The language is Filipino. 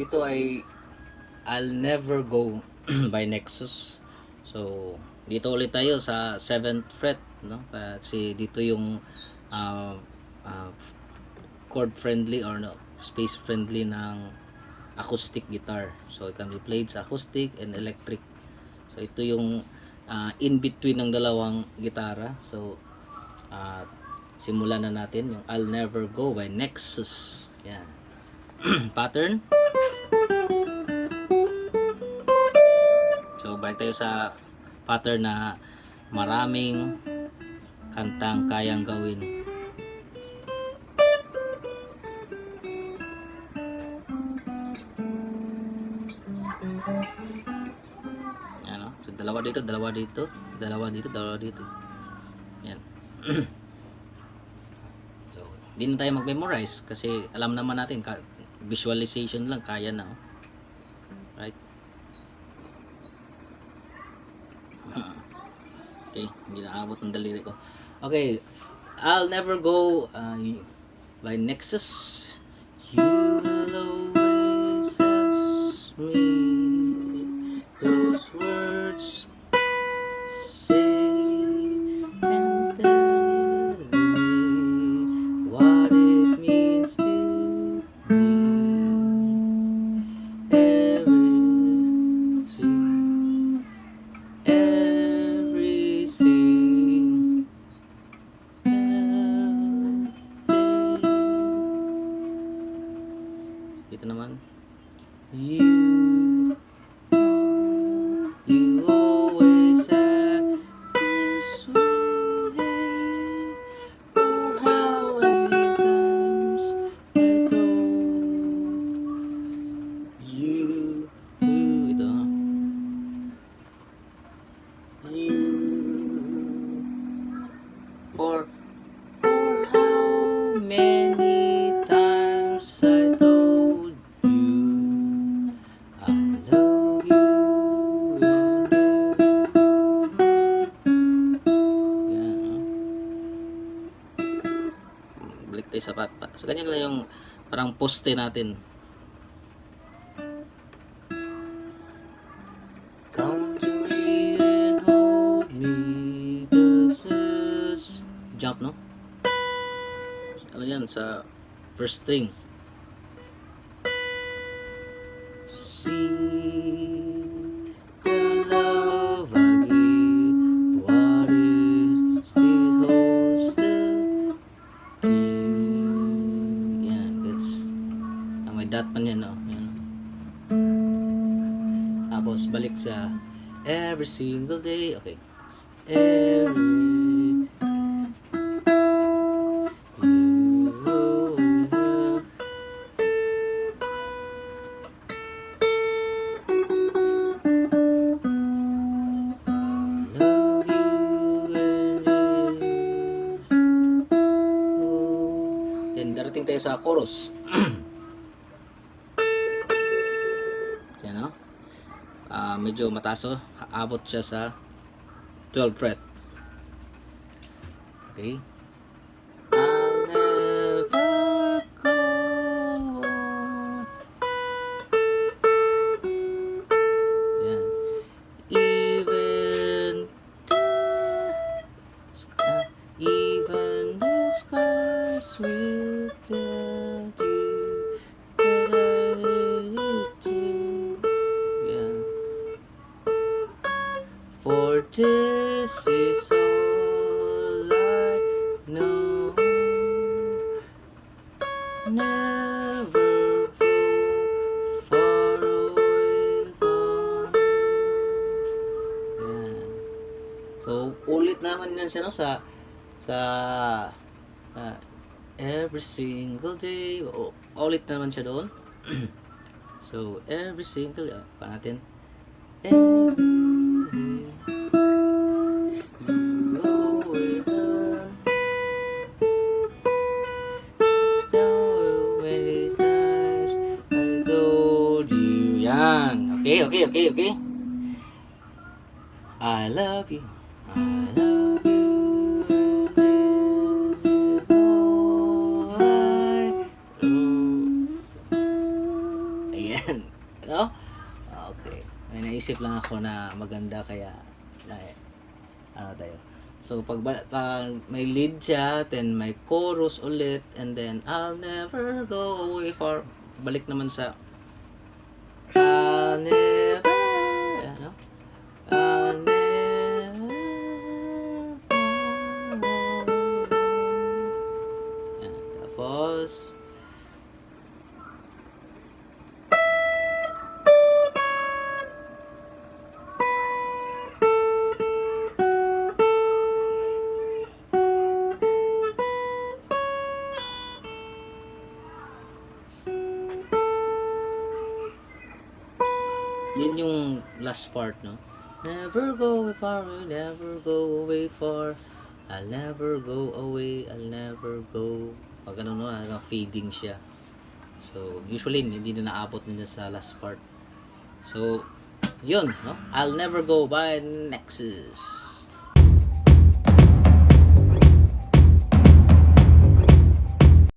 ito ay I'll Never Go by Nexxus. So, dito ulit tayo sa 7th fret, no? Kasi dito yung uh, uh, chord friendly or no, space friendly ng acoustic guitar. So, it can be played sa acoustic and electric. So, ito yung in between ng dalawang gitara. So, simulan na natin yung I'll Never Go by Nexxus. Yan. Pattern. So, balik tayo sa pattern na maraming kantang kayang gawin. Yan, no? So, dalawa dito, dalawa dito, dalawa dito, dalawa dito. Yan. So, hindi na tayo mag-memorize kasi alam naman natin, visualization lang, kaya na. Right? Okay, hindi naabot ng daliri ko. Okay, I'll Never Go by Nexxus. You will always ask me those words, say and tell me what it means to me. Ito naman. You always act this way. Oh, how many times I told you. Ito. You. For how many times I told you I love you. Yan. Balik tayo sa pat. So ganyan lang yung parang poste natin. Come to me and hold me. This is jump, no? Ano yan sa first string. See the love I give, what it still holds the key. Yan, that's may dot man yan, no? Yan. Tapos balik sa every single day. Okay. Every darating tayo sa chorus. Yan, no? Medyo mataas, oh. Abot siya sa 12th fret. Okay. I'll never go. Yan. Even the skies will tell you that I need you. Yeah. For this is all I know. Never go far away from. Yeah. So ulit naman yan siya, no, sa every single day. Ulit naman siya doon. So every single pa natin. Every you always know many times I told you. Yan. Okay. I love you. I love you. Ayan. naisip lang ako na maganda kaya na, ano tayo. So pag may lead siya, then may chorus ulit, and then I'll never go away far. Balik naman sa I'll never, ano? I'll never yan. Tapos yun yung last part, no? Never go away far, never go away far. I'll never go away, I'll never go. Pag ano, no, hanggang fading siya. So, usually, hindi na naabot nila sa last part. So, yun, no? I'll never go by Nexxus.